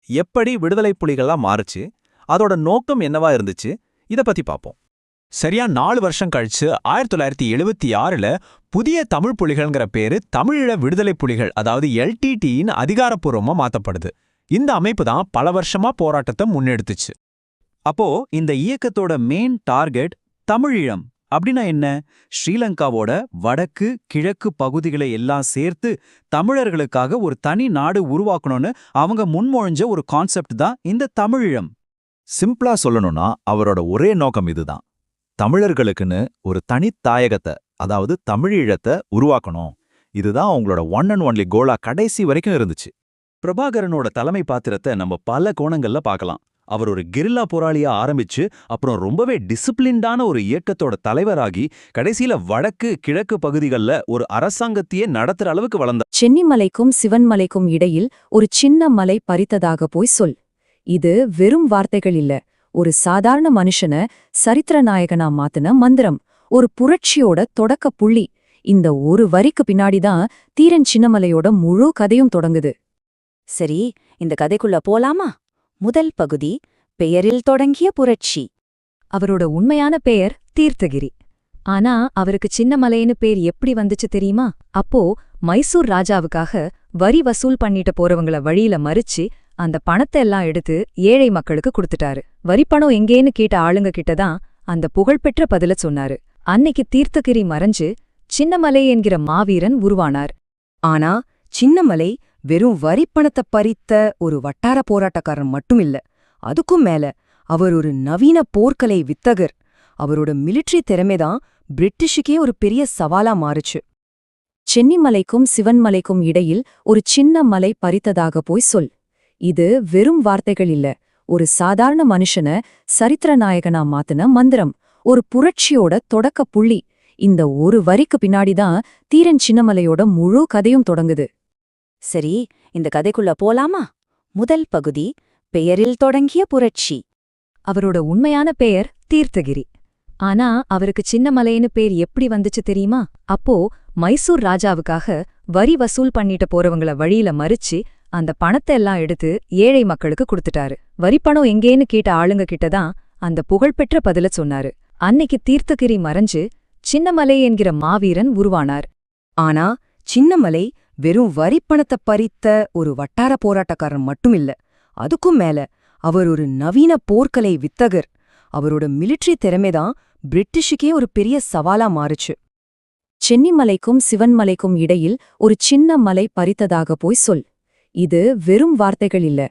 எப்படி விடுதலை புலிகளா மாறுச்சு, அதோட நோக்கம் என்னவா இருந்துச்சு, இத பத்தி பாப்போம். சரியா 4 வருஷம் கழிச்சு 1976ல புதிய தமிழ் புலிகள்ங்கிற பேரு தமிழீழ விடுதலை புலிகள், அதாவது LTTன்னு அதிகாரப்பூர்வமா மாத்தப்படுது. இந்த அமைப்பு தான் பல வருஷமா போராட்டத்தை முன்னெடுத்துச்சு. அப்போ இந்த இயக்கத்தோட மெயின் டார்கெட் தமிழீழம் அப்படின்னா என்ன? ஸ்ரீலங்காவோட வடக்கு கிழக்கு பகுதிகளை எல்லாம் சேர்த்து தமிழர்களுக்காக ஒரு தனி நாடு உருவாக்கணும்னு அவங்க முன்மொழிஞ்ச ஒரு கான்செப்ட் தான் இந்த தமிழீழம். சிம்பிளா சொல்லணும்னா அவரோட ஒரே நோக்கம் இதுதான். தமிழர்களுக்குன்னு ஒரு தனித்தாயகத்தை, அதாவது தமிழீழத்தை உருவாக்கணும். இதுதான் அவங்களோட ஒன் அண்ட் ஒன்லி கோலா கடைசி வரைக்கும் இருந்துச்சு. பிரபாகரனோட தலைமை பாத்திரத்தை நம்ம பல கோணங்கள்ல பார்க்கலாம். அவர் ஒரு கெரில்லா போராளியா ஆரம்பிச்சு அப்புறம் ரொம்பவே டிசிப்ளின்டான ஒரு இயக்கத்தோட தலைவராகி கடைசியில வடக்கு கிழக்கு பகுதிகளில் ஒரு அரசாங்கத்தையே நடத்துற அளவுக்கு வளர்ந்தார். சென்னிமலைக்கும் சிவன்மலைக்கும் இடையில் ஒரு சின்ன மலை பறித்ததாக போய் சொல். இது வெறும் வார்த்தைகள் இல்ல, ஒரு சாதாரண மனுஷன சரித்திர நாயகனா மாத்தின மந்திரம், ஒரு புரட்சியோட தொடக்க புள்ளி. இந்த ஒரு வரிக்கு பின்னாடிதான் தீரன் சின்னமலையோட முழு கதையும் தொடங்குது. சரி, இந்த கதைக்குள்ள போலாமா? முதல் பகுதி, பெயரில் தொடங்கிய புரட்சி. அவரோட உண்மையான பெயர் தீர்த்தகிரி. ஆனா அவருக்கு சின்னமலைன்னு பேர் எப்படி வந்துச்சு தெரியுமா? அப்போ மைசூர் ராஜாவுக்காக வரி வசூல் பண்ணிட்டு போறவங்கள வழியில மறிச்சு அந்த பணத்தை எல்லாம் எடுத்து ஏழை மக்களுக்கு கொடுத்துட்டாரு. வரிப்பணம் எங்கேன்னு கேட்ட ஆளுங்க கிட்டதான் அந்த புகழ்பெற்ற பதில சொன்னாரு. அன்னைக்கு தீர்த்தகிரி மறைஞ்சு சின்னமலை என்கிற மாவீரன் உருவானார். ஆனா சின்னமலை வெறும் வரிப்பணத்தை பறித்த ஒரு வட்டார போராட்டக்காரன் மட்டும் இல்ல, அதுக்கும் மேல அவர் ஒரு நவீன போர்க்கலை வித்தகர். அவரோட மிலிட்ரி திறமைதான் பிரிட்டிஷுக்கே ஒரு பெரிய சவாலா மாறுச்சு. சென்னிமலைக்கும் சிவன்மலைக்கும் இடையில் ஒரு சின்ன மலை பறித்ததாக போய் சொல். இது வெறும் வார்த்தைகள் இல்ல, ஒரு சாதாரண மனுஷன சரித்திர நாயகனா மாத்தின மந்திரம், ஒரு புரட்சியோட தொடக்க புள்ளி. இந்த ஒரு வரிக்கு பின்னாடிதான் தீரன் சின்னமலையோட முழு கதையும் தொடங்குது. சரி, இந்த கதைக்குள்ள போலாமா? முதல் பகுதி, பெயரில் தொடங்கிய புரட்சி. அவரோட உண்மையான பெயர் தீர்த்தகிரி. ஆனா அவருக்கு சின்னமலைன்னு பேர் எப்படி வந்துச்சு தெரியுமா? அப்போ மைசூர் ராஜாவுக்காக வரி வசூல் பண்ணிட்டு போறவங்கள வழியில மறிச்சு அந்த பணத்தை எல்லாம் எடுத்து ஏழை மக்களுக்கு கொடுத்துட்டாரு. வரிப்பணம் எங்கேன்னு கேட்ட ஆளுங்க கிட்டதான் அந்த புகழ்பெற்ற பதில சொன்னாரு. அன்னைக்கு தீர்த்தகிரி மறைஞ்சு சின்னமலை என்கிற மாவீரன் உருவானார். ஆனா சின்னமலை வெறும் வரிப்பணத்தை பறித்த ஒரு வட்டார போராட்டக்காரன் மட்டும் இல்ல, அதுக்கும் மேல அவர் ஒரு நவீன போர்க்கலை வித்தகர். அவரோட மிலிட்ரி திறமைதான் பிரிட்டிஷுக்கே ஒரு பெரிய சவாலா மாறுச்சு. சென்னிமலைக்கும் சிவன்மலைக்கும் இடையில் ஒரு சின்ன மலை பறித்ததாக போய் சொல். இது வெறும் வார்த்தைகள் இல்ல,